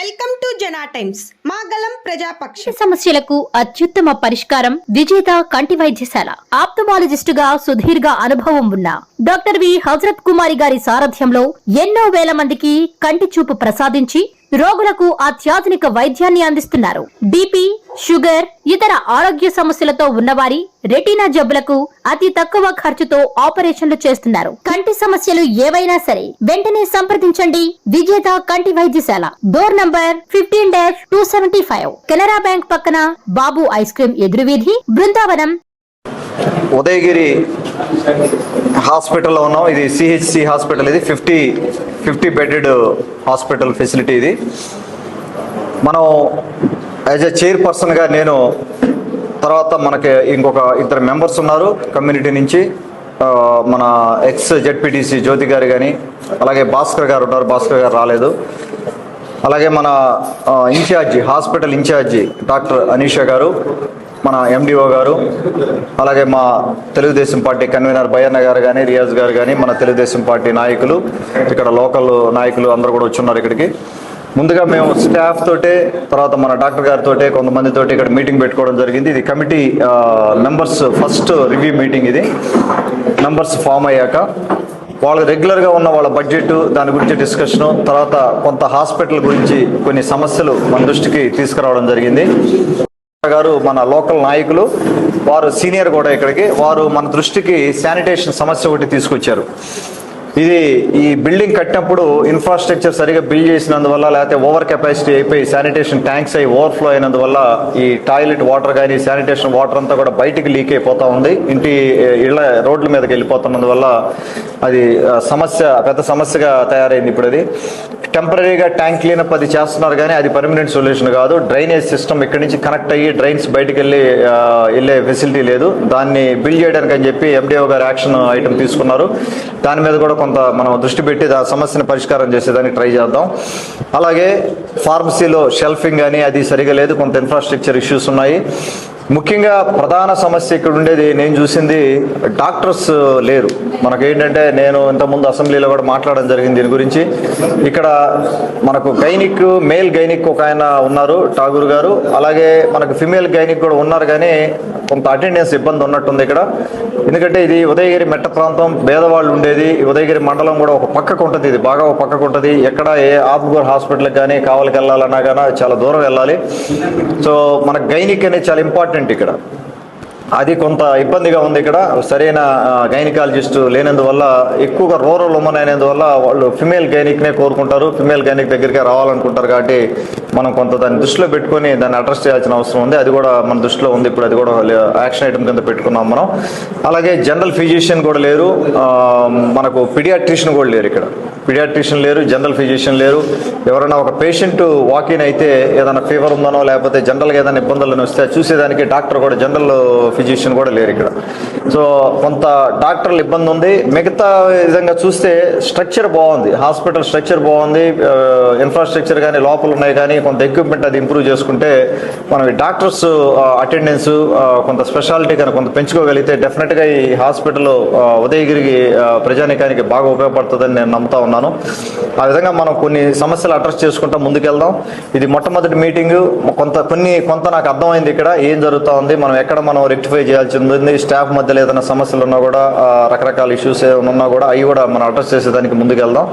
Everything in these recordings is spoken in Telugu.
వెల్కమ్ టు జనా టైమ్స్. మాగలం ప్రజాపక్ష సమస్యలకు అత్యుత్తమ పరిష్కారం విజేత కంటి వైద్యశాల. ఆప్థమాలజిస్టుగా సుదీర్ఘ అనుభవం ఉన్న డాక్టర్ వి హజరత్ కుమారి గారి సారథ్యంలో ఎన్నో వేల మందికి కంటి చూపు ప్రసాదించి రోగులకు అత్యాధునిక వైద్యాన్ని అందిస్తున్నారు. బీపీ, షుగర్, ఇతర ఆరోగ్య సమస్యలతో ఉన్నవారి రెటీనా జబ్బులకు అతి తక్కువ ఖర్చుతో ఆపరేషన్లు చేస్తున్నారు. కంటి సమస్యలు ఏవైనా సరే వెంటనే సంప్రదించండి విజేత కంటి వైద్యశాల. డోర్ నంబర్ 15-275, కెనరా బ్యాంక్ పక్కన, బాబు ఐస్ క్రీమ్ ఎదురువీధి, బృందావనం. ఉదయగిరి హాస్పిటల్లో ఉన్నాం. ఇది సిహెచ్సి హాస్పిటల్. ఇది 50 బెడెడ్ హాస్పిటల్ ఫెసిలిటీ. ఇది మనం యాజ్ ఎ చైర్పర్సన్గా నేను, తర్వాత మనకి ఇంకొక ఇద్దరు మెంబర్స్ ఉన్నారు కమ్యూనిటీ నుంచి. మన ఎక్స్ జెడ్పీటీసీ జ్యోతి గారు కానీ, అలాగే భాస్కర్ గారు ఉన్నారు. భాస్కర్ గారు రాలేదు. అలాగే మన incharge, hospital incharge doctor Anisha గారు, మన ఎండిఓ గారు, అలాగే మా తెలుగుదేశం పార్టీ కన్వీనర్ భయన్న గారు కానీ, రియాజ్ గారు కానీ, మన తెలుగుదేశం పార్టీ నాయకులు, ఇక్కడ లోకల్ నాయకులు అందరూ కూడా వచ్చున్నారు ఇక్కడికి. ముందుగా మేము స్టాఫ్ తోటే, తర్వాత మన డాక్టర్ గారితో, కొంతమందితోటి ఇక్కడ మీటింగ్ పెట్టుకోవడం జరిగింది. ఇది committee members first review meeting. ఇది మెంబర్స్ ఫామ్ అయ్యాక వాళ్ళు రెగ్యులర్గా ఉన్న వాళ్ళ బడ్జెట్, దాని గురించి డిస్కషను, తర్వాత కొంత హాస్పిటల్ గురించి కొన్ని సమస్యలు మన దృష్టికి తీసుకురావడం జరిగింది. గారు మన లోకల్ నాయకులు, వారు సీనియర్ కూడా ఇక్కడికి, వారు మన దృష్టికి శానిటేషన్ సమస్య ఒకటి తీసుకొచ్చారు. ఇది ఈ బిల్డింగ్ కట్టినప్పుడు ఇన్ఫ్రాస్ట్రక్చర్ సరిగా బిల్డ్ చేసినందువల్ల, లేకపోతే ఓవర్ కెపాసిటీ అయిపోయి శానిటేషన్ ట్యాంక్స్ అయి ఓవర్ఫ్లో అయినందువల్ల ఈ టాయిలెట్ వాటర్ కానీ, శానిటేషన్ వాటర్ అంతా కూడా బయటికి లీక్ అయిపోతూ ఉంది. ఇళ్ళ రోడ్ల మీదకి వెళ్ళిపోతున్నందువల్ల అది పెద్ద సమస్యగా తయారైంది. ఇప్పుడు అది టెంపరీగా ట్యాంక్ క్లీనప్ అది చేస్తున్నారు, కానీ అది పర్మనెంట్ సొల్యూషన్ కాదు. డ్రైనేజ్ సిస్టమ్ ఇక్కడి నుంచి కనెక్ట్ అయ్యి డ్రైన్స్ బయటికి వెళ్ళే ఫెసిలిటీ లేదు. దాన్ని బిల్డ్ చేయడానికి అని చెప్పి ఎండిఓ గారు యాక్షన్ ఐటమ్ తీసుకున్నారు. దాని మీద కూడా కొంత మనం దృష్టి పెట్టి ఆ సమస్యను పరిష్కారం చేసేదానికి ట్రై చేద్దాం. అలాగే ఫార్మసీలో షెల్ఫింగ్ కానీ అది సరిగా లేదు, కొంత ఇన్ఫ్రాస్ట్రక్చర్ ఇష్యూస్ ఉన్నాయి. ముఖ్యంగా ప్రధాన సమస్య ఇక్కడ ఉండేది, నేను చూసింది డాక్టర్స్ లేరు. మనకేంటంటే, నేను ఇంతకుముందు అసెంబ్లీలో కూడా మాట్లాడడం జరిగింది దీని గురించి. ఇక్కడ మనకు గైనిక్, మేల్ గైనిక్ ఒక ఆయన ఉన్నారు, ఠాగూర్ గారు. అలాగే మనకు ఫిమేల్ గైనిక్ కూడా ఉన్నారు, కానీ కొంత అటెండెన్స్ ఇబ్బంది ఉన్నట్టుంది ఇక్కడ. ఎందుకంటే ఇది ఉదయగిరి మెట్ట ప్రాంతం, పేదవాళ్ళు ఉండేది. ఉదయగిరి మండలం కూడా ఒక పక్కకు ఉంటుంది, ఇది బాగా ఒక పక్కకు ఉంటుంది. ఎక్కడ ఏ ఆత్మగూర్ హాస్పిటల్కి కానీ కావాలకి వెళ్ళాలన్నా కానీ చాలా దూరం వెళ్ళాలి. సో మనకు గైనిక్ అనేది చాలా ఇంపార్టెంట్ ఇక్కడ. అది కొంత ఇబ్బందిగా ఉంది. ఇక్కడ సరైన గైనకాలజిస్ట్ లేనందువల్ల, ఎక్కువగా రూరల్ ఉమెన్ అయినందువల్ల వాళ్ళు ఫిమేల్ గైనిక్నే కోరుకుంటారు, ఫిమేల్ గైనిక్ దగ్గరికి రావాలనుకుంటారు. కాబట్టి మనం కొంత దాన్ని దృష్టిలో పెట్టుకొని దాన్ని అడ్రస్ చేయాల్సిన అవసరం ఉంది. అది కూడా మన దృష్టిలో ఉంది. ఇప్పుడు అది కూడా యాక్షన్ ఐటమ్ కింద పెట్టుకున్నాం మనం. అలాగే జనరల్ ఫిజిషియన్ కూడా లేరు, మనకు పిడియాట్రిషియన్ కూడా లేరు ఇక్కడ. పిడియాట్రిషియన్ లేరు, జనరల్ ఫిజిషియన్ లేరు. ఎవరైనా ఒక పేషెంట్ వాకిన్ అయితే ఏదైనా ఫీవర్ ఉందనో, లేకపోతే జనరల్గా ఏదైనా ఇబ్బందులను వస్తే చూసేదానికి డాక్టర్ కూడా, జనరల్ ఫిజిషియన్ కూడా లేరు ఇక్కడ. సో కొంత డాక్టర్లు ఇబ్బంది ఉంది. మిగతా విధంగా చూస్తే స్ట్రక్చర్ బాగుంది, హాస్పిటల్ స్ట్రక్చర్ బాగుంది, ఇన్ఫ్రాస్ట్రక్చర్ కానీ లోపల ఉన్నాయి, కానీ కొంత ఎక్విప్మెంట్ అది ఇంప్రూవ్ చేసుకుంటే మనం డాక్టర్స్ అటెండెన్స్, కొంత స్పెషాలిటీ కానీ కొంత పెంచుకోగలిగితే డెఫినెట్గా ఈ హాస్పిటల్ ఉదయగిరికి ప్రజానికానికి బాగా ఉపయోగపడుతుందని నేను నమ్ముతా ఉన్నాను. ఆ విధంగా మనం కొన్ని సమస్యలు అడ్రస్ చేసుకుంటా ముందుకెళ్దాం. ఇది మొట్టమొదటి మీటింగ్. కొంత నాకు అర్థమైంది ఇక్కడ ఏం జరుగుతూ ఉంది, మనం ఎక్కడ మనం రెక్టిఫై చేయాల్సి ఉంది. స్టాఫ్ మధ్యలో ఏదైనా సమస్యలు ఉన్నా కూడా, రకరకాల ఇష్యూస్ ఏమైనా ఉన్నా కూడా అవి కూడా మనం అడ్రస్ చేసేదానికి ముందుకెళ్దాం.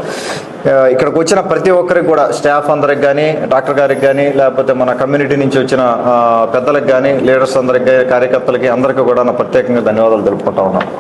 ఇక్కడికి వచ్చిన ప్రతి ఒక్కరికి కూడా, స్టాఫ్ అందరికి కానీ, డాక్టర్ గారికి కానీ, లేకపోతే మన కమ్యూనిటీ నుంచి వచ్చిన పెద్దలకు కానీ, లీడర్స్ అందరికి, కార్యకర్తలకి అందరికీ కూడా ప్రత్యేకంగా ధన్యవాదాలు తెలుపుకుంటా ఉన్నాను.